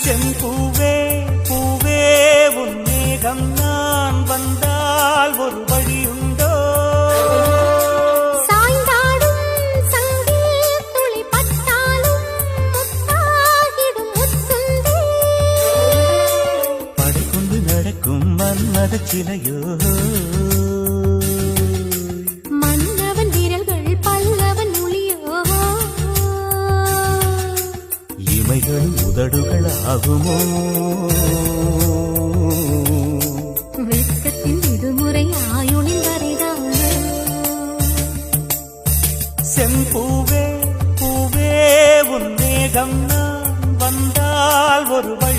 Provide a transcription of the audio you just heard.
செம்பூவே பூவே உன் மேகம் நான் வந்தால் ஒரு வழியுண்டோ? சாய்ந்தாடும் சங்கில் துளி பட்டாலும் முத்தாகிடும் முத்துண்டே. படைக்கொண்டு நடக்கும் மன்மத சிலையோ, மன்னவன் விரல்கள் பல்லவன் மொழியோ. இமைகள் உதடுகள் ஆகுமோ? வெட்கத்தின் விடுமுறை ஆயுளின் வரைதானோ? செம்பூவே பூவே உன் மேகம் நான் வந்தால் ஒரு வழி